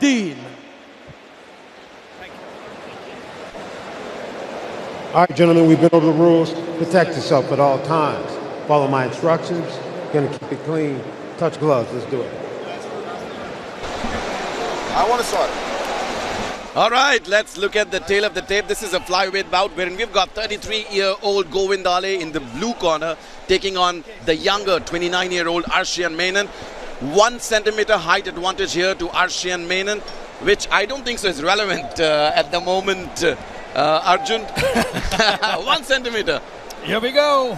Dean. All right, gentlemen, we've been over the rules. Protect yourself at all times. Follow my instructions. Gonna keep it clean. Touch gloves. Let's do it. I want to start. All right, let's look at the tail of the tape. This is a flyweight bout wherein we've got 33-year-old Govind Ale in the blue corner taking on the younger 29-year-old Arshian Menon. 1 centimeter height advantage here to Arshian Menon, which I don't think so is relevant at the moment, Arjun. 1 centimeter. Here we go.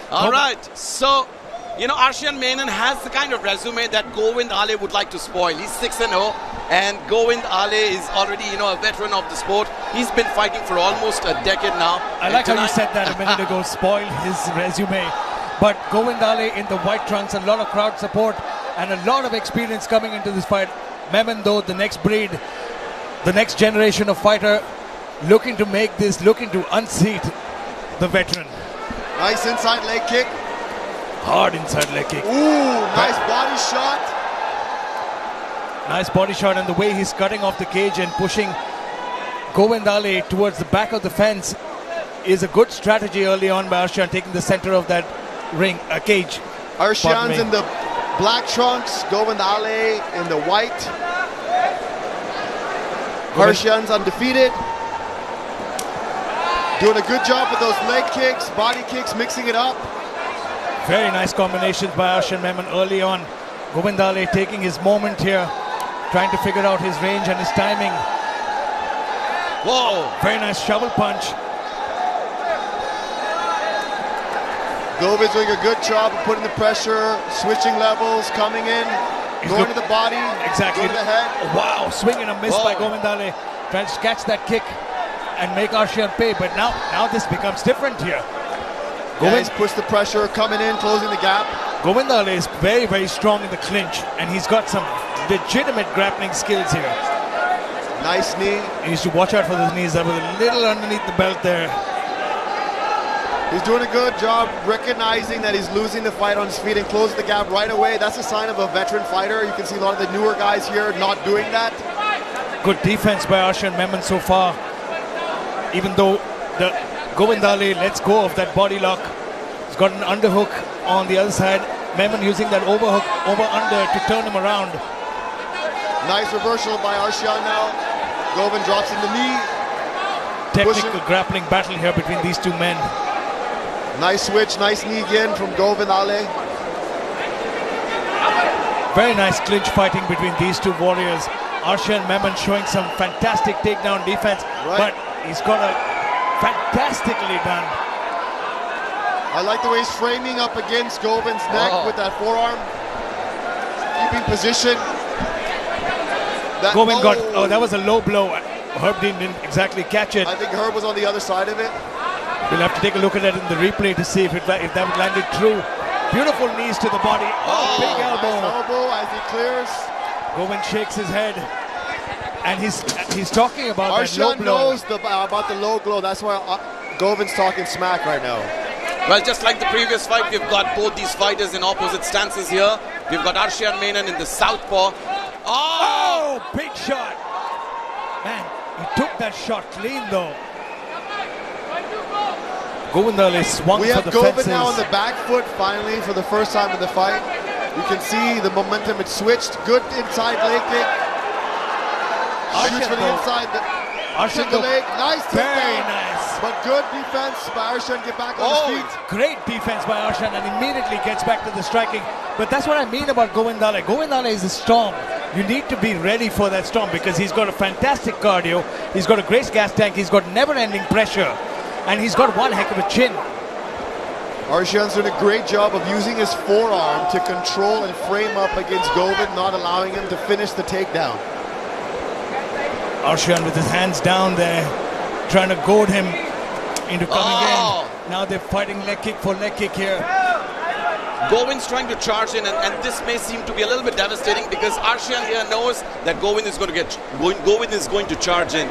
All right, so, you know, Arshian Menon has the kind of resume that Govind Ale would like to spoil. He's 6-0, and Govind Ale is already, you know, a veteran of the sport. He's been fighting for almost a decade now. I like how you said that a minute ago, spoil his resume. But Govind Ale in the white trunks, a lot of crowd support and a lot of experience coming into this fight. Memon, though, the next breed, the next generation of fighter, looking to make this, looking to unseat the veteran. Nice inside leg kick. Hard inside leg kick. Ooh, nice body shot. Nice body shot, and the way he's cutting off the cage and pushing Govind Ale towards the back of the fence is a good strategy early on by Arshian, taking the center of that ring, cage. Arshian's in the black trunks, Govind Ale in the white. Arshian's undefeated. Doing a good job with those leg kicks, body kicks, mixing it up. Very nice combinations by Arshian Memon early on. Govind Ale taking his moment here, trying to figure out his range and his timing. Whoa! Very nice shovel punch. Govind's doing a good job of putting the pressure, switching levels, coming in, going to the body, exactly. going to the head. Wow, swing and a miss by Govind Ale. Trying to catch that kick and make Arshian pay, but now this becomes different here. He's pushed the pressure, coming in, closing the gap. Govind Ale is very, very strong in the clinch, and he's got some legitimate grappling skills here. Nice knee. He needs to watch out for those knees. That was a little underneath the belt there. He's doing a good job recognizing that he's losing the fight on his feet and closing the gap right away. That's a sign of a veteran fighter. You can see a lot of the newer guys here not doing that. Good defense by Arshian Memon so far. Even though the Govind Ale lets go of that body lock. He's got an underhook on the other side. Memon using that overhook, over-under to turn him around. Nice reversal by Arshian now. Govind drops in the knee. Technical grappling battle here between these two men. Nice switch, nice knee again from Govind Ale. Very nice clinch fighting between these two warriors. Arshian Memon showing some fantastic takedown defense, but he's got a fantastically done. I like the way he's framing up against Govind's neck with that forearm. Keeping position. Govind got, that was a low blow. Herb Dean didn't exactly catch it. I think Herb was on the other side of it. We'll have to take a look at it in the replay to see if that landed true. Beautiful knees to the body. Big elbow. Nice elbow as he clears. Govind shakes his head. And he's talking about Arshian that low blow. knows about the low blow. That's why Govind's talking smack right now. Well, just like the previous fight, we've got both these fighters in opposite stances here. We've got Arshian Menon in the southpaw. Oh, big shot. Man, he took that shot clean though. Govind Ale swung We for have the Govind fences. now on the back foot finally for the first time in the fight. You can see the momentum, it switched. Good inside leg kick. Shoots for the inside. Arshian the leg. Nice very takedown. nice. But good defense by Arshian. Get back on his feet. Great defense by Arshian and immediately gets back to the striking. But that's what I mean about Govind Ale. Govind Ale is a storm. You need to be ready for that storm because he's got a fantastic cardio. He's got a great gas tank. He's got never-ending pressure. And he's got one heck of a chin. Arshian's doing a great job of using his forearm to control and frame up against Govind, not allowing him to finish the takedown. Arshian with his hands down there, trying to goad him into coming in. Now they're fighting leg kick for leg kick here. Govind's trying to charge in, and this may seem to be a little bit devastating because Arshian here knows that Govind is going to charge in.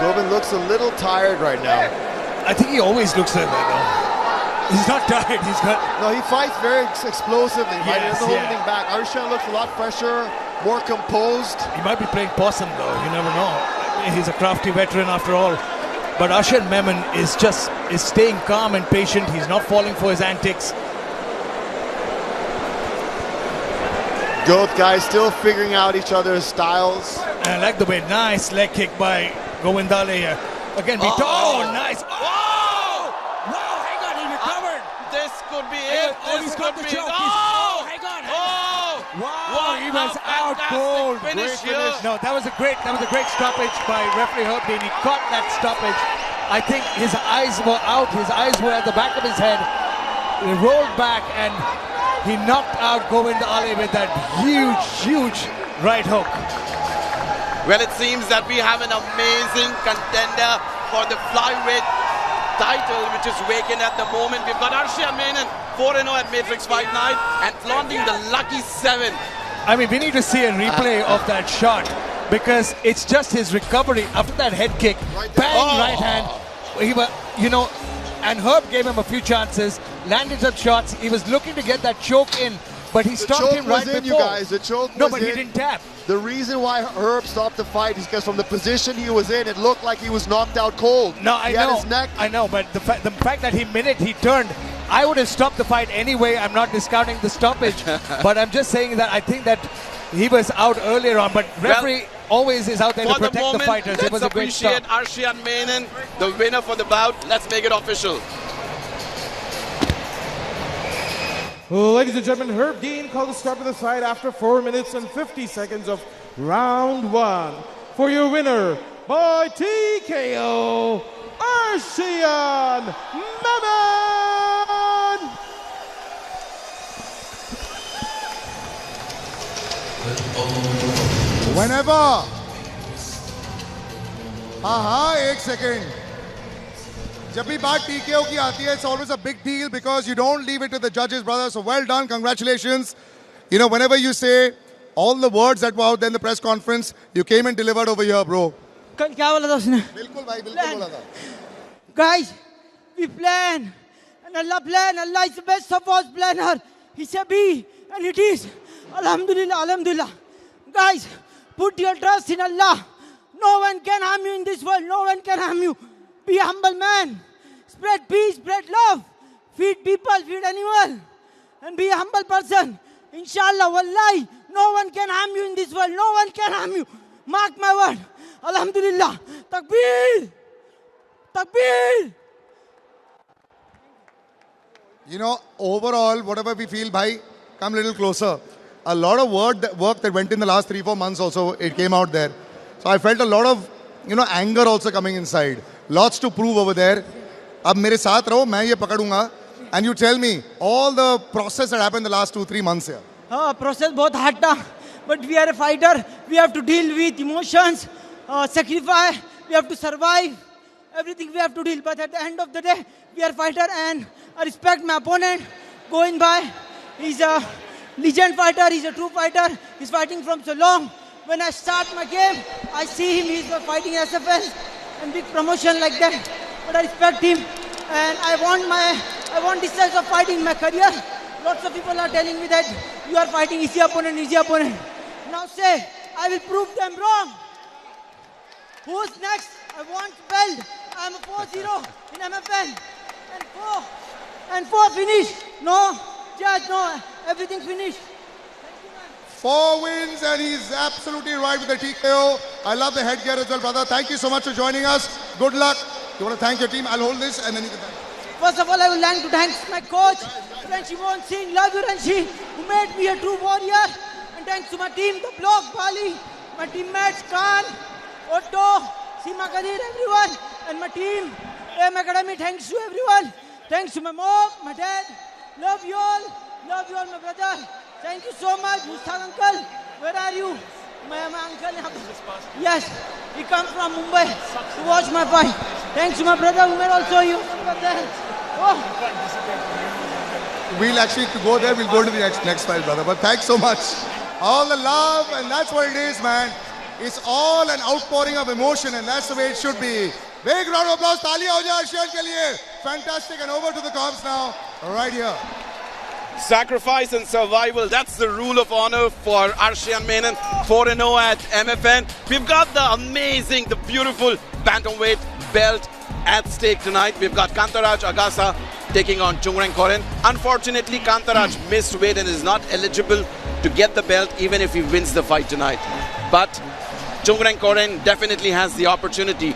Govind looks a little tired right now. I think he always looks like that though. He's not tired. No, he fights very explosively. Right? He Yes, doesn't hold anything back. Arshian looks a lot fresher, more composed. He might be playing possum though, you never know. He's a crafty veteran after all. But Arshian Memon is staying calm and patient. He's not falling for his antics. Both guys still figuring out each other's styles. And I like the way, nice leg kick by Govindale here. Again, nice. Oh! Wow, hang on, he recovered. This could be it. He's got the choke. Hang on. Wow, he was out cold. Finish here. No, that was a great stoppage by referee Herb Dean. He caught that stoppage. I think his eyes were out. His eyes were at the back of his head. He rolled back and he knocked out Govindale with that huge right hook. Well, it seems that we have an amazing contender for the flyweight title, which is vacant at the moment. We've got Arshian Memon, 4-0 at Matrix Fight Night, and flaunting the lucky 7. I mean, we need to see a replay of that shot because it's just his recovery after that head kick. Bang, right hand. He was, and Herb gave him a few chances, landed some shots. He was looking to get that choke in, but he stopped him right before. You guys. The choke was in. No, but he didn't tap. The reason why Herb stopped the fight is because from the position he was in, it looked like he was knocked out cold. No, I know. His neck. I know, but the fact that he turned, I would have stopped the fight anyway. I'm not discounting the stoppage, but I'm just saying that I think that he was out earlier on, but referee always is out there to protect the fighters. It was a great stop. Let's appreciate Arshian Memon, the winner for the bout. Let's make it official. Ladies and gentlemen, Herb Dean called the start of the fight after 4 minutes and 50 seconds of round 1. For your winner by TKO, Arshian Memon! Whenever. एक second. जब भी बात TKO की आती है, it's always a big deal because you don't leave it to the judges, brother. So well done, congratulations. Whenever you say all the words that were out there in the press conference, you came and delivered over here, bro. कल क्या बोला था उसने? बिल्कुल भाई, बिल्कुल बोला था. Guys, we plan, and Allah is the best of all planner. He said be, and it is. Alhamdulillah. Guys, put your trust in Allah. No one can harm you in this world. No one can harm you. Be a humble man. Spread peace, spread love. Feed people, feed animals. And be a humble person. Inshallah, wallahi, no one can harm you in this world. No one can harm you. Mark my word. Alhamdulillah. Takbir. Takbir. Overall, whatever we feel, bhai, come a little closer. A lot of work that went in the last 3-4 months also, it came out there. So I felt a lot of, anger also coming inside. Lots to prove over there. Ab mere saath raho, main ye pakadunga. And you tell me all the process that happened the last 2-3 months here. Process बहुत hard था. But we are a fighter. We have to deal with emotions, sacrifice. We have to survive. Everything we have to deal. But at the end of the day, we are fighter, and I respect my opponent. Going by, he's a legend fighter. He's a true fighter. He's fighting from so long. When I start my game, I see him. He's fighting SFL and big promotion like that. But I respect him, and I want this type of fighting in my career. Lots of people are telling me that you are fighting easy opponent. Now say, I will prove them wrong. Who's next? I want belt. I'm a 4-0 in MFN. And 4 finish. No, judge, no. Everything finished. 4 wins, and he's absolutely right with the TKO. I love the headgear as well, brother. Thank you so much for joining us. Good luck. You want to thank your team? I'll hold this, and then you can thank. First of all, I would like to thank my coach, Ranchi Mohan Singh. Love you, Ranchi, who made me a true warrior. And thanks to my team, the block, Bali, my teammates, Khan, Otto, Seema Kadir, everyone, and my team, AM Academy. Thanks to everyone. Thanks to my mom, my dad. Love you all, my brother. Thank you so much, Mustaq uncle. Where are you? My uncle. Yes, he comes from Mumbai to watch my fight. Thanks to my brother Umar also. You We'll actually go there. We'll go to the next fight, brother. But thanks so much. All the love, and that's what it is, man. It's all an outpouring of emotion, and that's the way it should be. Big round of applause. Taaliyan ho jaye Arshian ke liye. Fantastic. And over to the comps now, right here. Sacrifice and survival. That's the rule of honor for Arshian Menon. 4-0 at MFN. We've got the amazing, the beautiful bantamweight belt at stake tonight. We've got Kantaraj Agasa taking on Chungreng Koren. Unfortunately, Kantaraj missed weight and is not eligible to get the belt even if he wins the fight tonight. But Chungreng Koren definitely has the opportunity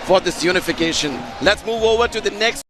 for this unification. Let's move over to the next